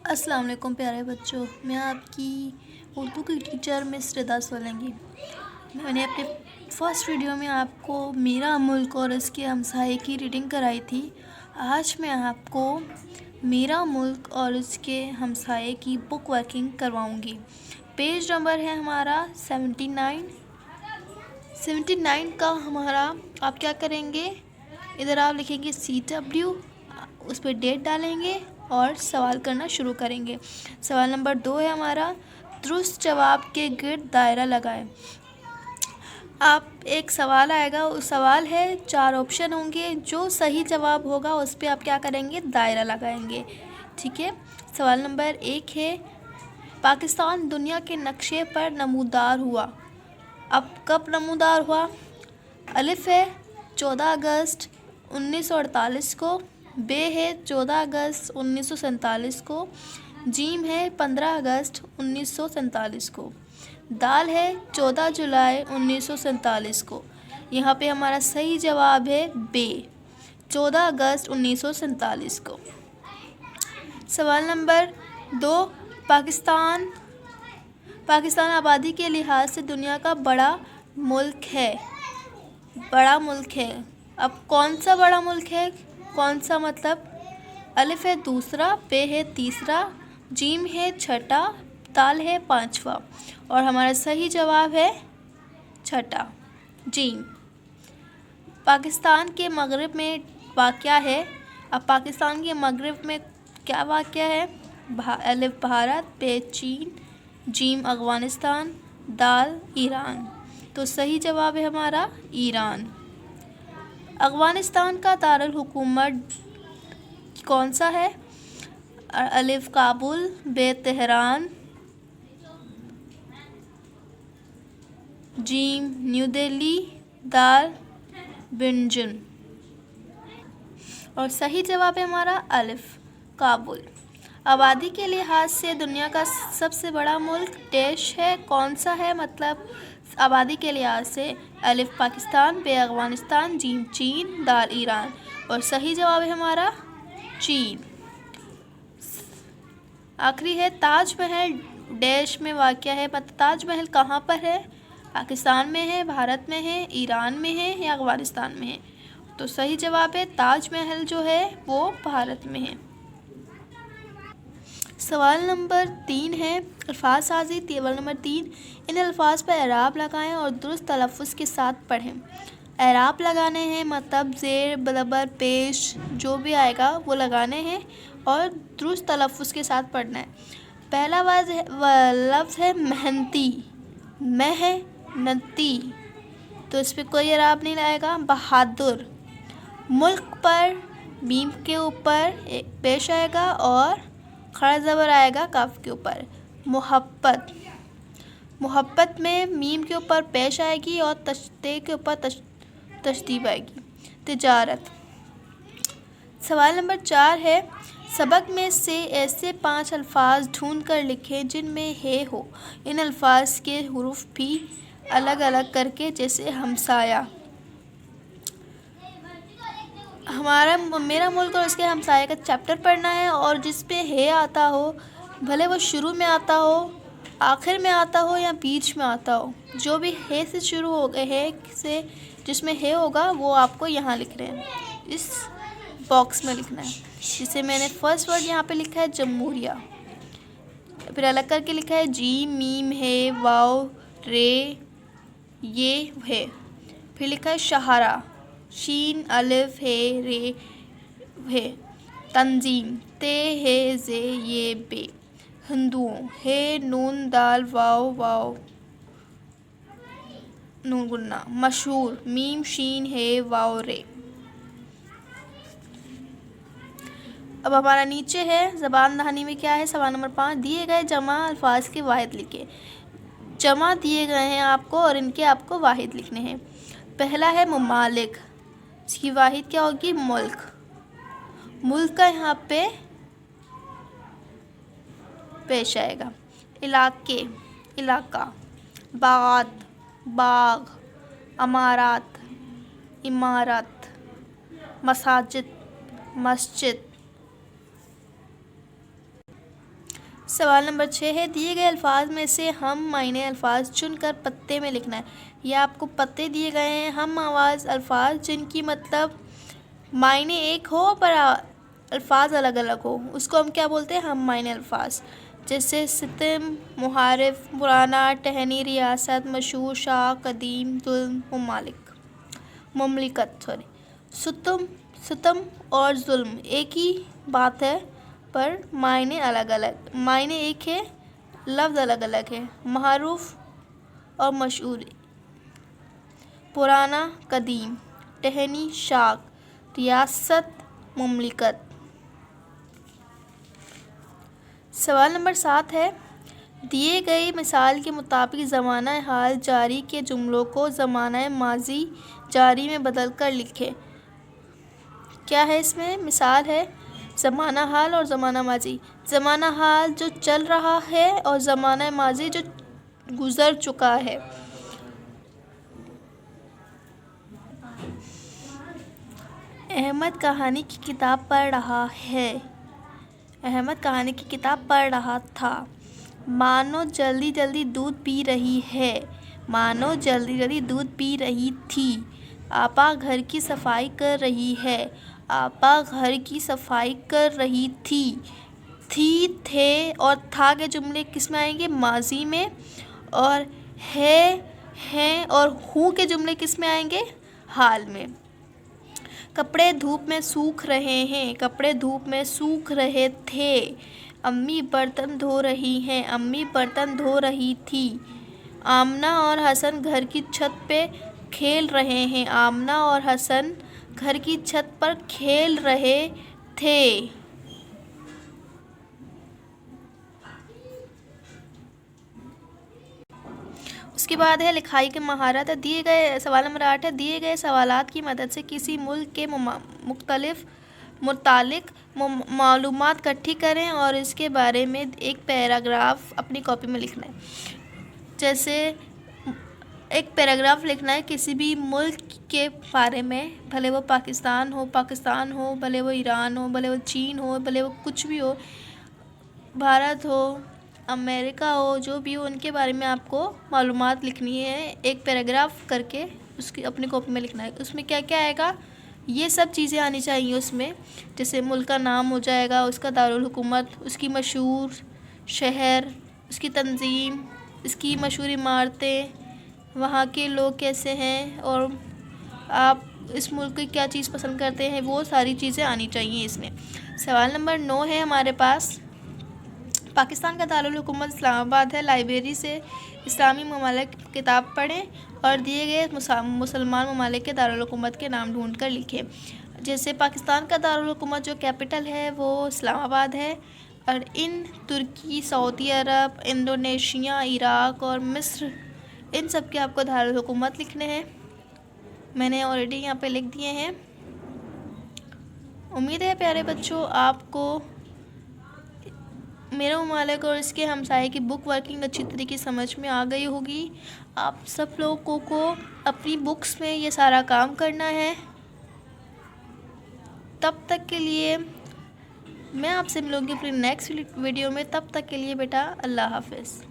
السلام علیکم پیارے بچوں، میں آپ کی اردو کی ٹیچر مس رضا سولنگی۔ میں نے اپنے فرسٹ ویڈیو میں آپ کو میرا ملک اور اس کے ہمسائے کی ریڈنگ کرائی تھی۔ آج میں آپ کو میرا ملک اور اس کے ہمسائے کی بک ورکنگ کرواؤں گی۔ پیج نمبر ہے ہمارا 79 کا ہمارا۔ آپ کیا کریں گے، ادھر آپ لکھیں گے CW، اس پہ ڈیٹ ڈالیں گے اور سوال کرنا شروع کریں گے۔ سوال نمبر 2 ہے ہمارا، درست جواب کے گرد دائرہ لگائیں۔ آپ ایک سوال آئے گا، اس سوال ہے 4 آپشن ہوں گے، جو صحیح جواب ہوگا اس پہ آپ کیا کریں گے، دائرہ لگائیں گے، ٹھیک ہے۔ سوال نمبر 1 ہے، پاکستان دنیا کے نقشے پر نمودار ہوا۔ اب کب نمودار ہوا؟ الف ہے 14 اگست 1948 کو، ب ہے 14 اگست 1947 کو، جیم ہے 15 اگست 1947 کو، دال ہے 14 جولائی 1947 کو۔ یہاں پہ ہمارا صحیح جواب ہے ب، 14 اگست 1947 کو۔ سوال نمبر 2، پاکستان آبادی کے لحاظ سے دنیا کا بڑا ملک ہے۔ اب کون سا بڑا ملک ہے، کون سا مطلب؟ الف ہے دوسرا، ب ہے تیسرا، جیم ہے چھٹا، دال ہے پانچواں، اور ہمارا صحیح جواب ہے چھٹا، جیم۔ پاکستان کے مغرب میں واقع ہے۔ اب پاکستان کے مغرب میں کیا واقع ہے؟ الف بھارت، ب چین، جیم افغانستان، دال ایران، تو صحیح جواب ہے ہمارا ایران۔ افغانستان کا دارالحکومت کون سا ہے؟ الف کابل، ب تہران، جیم نیو دہلی، دال بنجن، اور صحیح جواب ہے ہمارا الف کابل۔ آبادی کے لحاظ سے دنیا کا سب سے بڑا ملک دیش ہے، کون سا ہے مطلب آبادی کے لحاظ سے؟ الف پاکستان، ب افغانستان، جیم چین، دال ایران، اور صحیح جواب ہے ہمارا چین۔ آخری ہے، تاج محل دیش میں واقع ہے، تاج محل کہاں پر ہے؟ پاکستان میں ہے، بھارت میں ہے، ایران میں ہے، یا افغانستان میں ہے؟ تو صحیح جواب ہے تاج محل جو ہے وہ بھارت میں ہے۔ سوال نمبر 3 ہے، الفاظ سازی۔ سوال نمبر 3، ان الفاظ پر اعراب لگائیں اور درست تلفظ کے ساتھ پڑھیں۔ اعراب لگانے ہیں، مطلب زیر برابر پیش جو بھی آئے گا وہ لگانے ہیں اور درست تلفظ کے ساتھ پڑھنا ہے۔ پہلا لفظ ہے محنتی، محنتی، تو اس پہ کوئی اعراب نہیں آئے گا۔ بہادر، ملک پر میم کے اوپر ایک پیش آئے گا اور کھڑا زبر آئے گا کاف کے اوپر۔ محبت، محبت میں میم کے اوپر پیش آئے گی اور تے کے اوپر تشدید آئے گی۔ تجارت۔ سوال نمبر 4 ہے، سبق میں سے ایسے 5 الفاظ ڈھونڈ کر لکھیں جن میں ہے ہو۔ ان الفاظ کے حروف بھی الگ الگ کر کے، جیسے ہمسایہ۔ میرا ملک اور اس کے ہمسائے کا چیپٹر پڑھنا ہے، اور جس پہ ہے آتا ہو، بھلے وہ شروع میں آتا ہو، آخر میں آتا ہو یا بیچ میں آتا ہو، جو بھی ہے سے شروع ہو گئے ہے سے جس میں ہے ہوگا وہ آپ کو یہاں لکھ رہے ہیں، اس باکس میں لکھنا ہے۔ جسے میں نے فرسٹ ورڈ یہاں پہ لکھا ہے جمہوریہ، پھر الگ کر کے لکھا ہے جیم میم ہے واو رے یہ ہے، پھر لکھا ہے شاہراہ، شین الف ہے رے ہے، تنظیم تے ہے زے یہ بے، ہندوؤں ہے نون دال واو واو نون گنا، مشہور میم شین ہے واو رے۔ اب ہمارا نیچے ہے زبان دہانی میں کیا ہے، سوال نمبر 5، دیے گئے جمع الفاظ کے واحد لکھیں۔ جمع دیے گئے ہیں آپ کو اور ان کے آپ کو واحد لکھنے ہیں۔ پہلا ہے ممالک، اس کی واحد کیا ہوگی، ملک۔ ملک کا یہاں پہ پیش آئے گا۔ علاقے، علاقہ۔ باغات، باغ۔ امارات، عمارت۔ مساجد، مسجد۔ سوال نمبر 6 ہے دیے گئے الفاظ میں سے ہم معنی الفاظ چن کر پتے میں لکھنا ہے. یہ آپ کو پتے دیے گئے ہیں. ہم آواز الفاظ جن کی مطلب معنی ایک ہو پر الفاظ الگ الگ ہو اس کو ہم کیا بولتے ہیں؟ ہم معنی الفاظ. جیسے ستم، محارف، پرانا، ٹہنی، ریاست، مشہور، شاہ، قدیم، ظلم، مملکت. ستم اور ظلم ایک ہی بات ہے پر معنی الگ الگ. معنی ایک ہے، لفظ الگ الگ ہے. معروف اور مشہور، پرانا، قدیم، ٹہنی، شاخ، ریاست، مملکت. سوال نمبر 7 ہے دیے گئی مثال کے مطابق زمانہ حال جاری کے جملوں کو زمانہ ماضی جاری میں بدل کر لکھیں. کیا ہے اس میں؟ مثال ہے زمانہ حال اور زمانہ ماضی. زمانہ حال جو چل رہا ہے اور زمانہ ماضی جو گزر چکا ہے. احمد کہانی کی کتاب پڑھ رہا ہے. احمد کہانی کی کتاب پڑھ رہا تھا. مانو جلدی جلدی دودھ پی رہی ہے. مانو جلدی جلدی دودھ پی رہی تھی. آپا گھر کی صفائی کر رہی ہے. آپا گھر کی صفائی کر رہی تھی. تھی، تھے اور تھا کے جملے کس میں آئیں گے؟ ماضی میں. اور ہے، ہیں اور ہوں کے جملے کس میں آئیں گے؟ حال میں. کپڑے دھوپ میں سوکھ رہے ہیں. کپڑے دھوپ میں سوکھ رہے تھے. امی برتن دھو رہی ہیں. امی برتن دھو رہی تھی. آمنہ اور حسن گھر کی چھت پہ کھیل رہے ہیں. آمنہ اور حسن گھر کی چھت پر کھیل رہے تھے. اس کے بعد ہے لکھائی کی مہارت. دیے گئے سوال نمبر 8 ہے دیے گئے سوالات کی مدد سے کسی ملک کے متعلق معلومات اکٹھی کریں اور اس کے بارے میں ایک پیراگراف اپنی کاپی میں لکھنا ہے. جیسے ایک پیراگراف لکھنا ہے کسی بھی ملک کے بارے میں، بھلے وہ پاکستان ہو، بھلے وہ ایران ہو، بھلے وہ چین ہو، بھلے وہ کچھ بھی ہو، بھارت ہو، امریکہ ہو، جو بھی ہو، ان کے بارے میں آپ کو معلومات لکھنی ہے. ایک پیراگراف کر کے اس کی اپنی کاپی میں لکھنا ہے. اس میں کیا کیا آئے گا؟ یہ سب چیزیں آنی چاہیے اس میں. جیسے ملک کا نام ہو جائے گا، اس کا دارالحکومت، اس کی مشہور شہر، اس کی تنظیم، اس کی مشہور عمارتیں، وہاں کے لوگ کیسے ہیں اور آپ اس ملک کی کیا چیز پسند کرتے ہیں، وہ ساری چیزیں آنی چاہیے اس میں. سوال نمبر 9 ہے ہمارے پاس پاکستان کا دارالحکومت اسلام آباد ہے. لائبریری سے اسلامی ممالک کی کتاب پڑھیں اور دیے گئے مسلمان ممالک کے دارالحکومت کے نام ڈھونڈ کر لکھیں. جیسے پاکستان کا دارالحکومت جو کیپٹل ہے وہ اسلام آباد ہے. اور ترکی، سعودی عرب، انڈونیشیا، عراق اور مصر، ان سب کے آپ کو دارالحکومت لکھنے ہیں. میں نے آلریڈی یہاں پہ لکھ دیے ہیں. امید ہے پیارے بچوں آپ کو میرے ممالک اور اس کے ہمسائے کی بک ورکنگ اچھی طریقے سمجھ میں آ گئی ہوگی. آپ سب لوگوں کو اپنی بکس میں یہ سارا کام کرنا ہے. تب تک کے لیے میں آپ سے ملوں گی اپنی نیکسٹ ویڈیو میں. تب تک کے لیے بیٹا اللہ حافظ.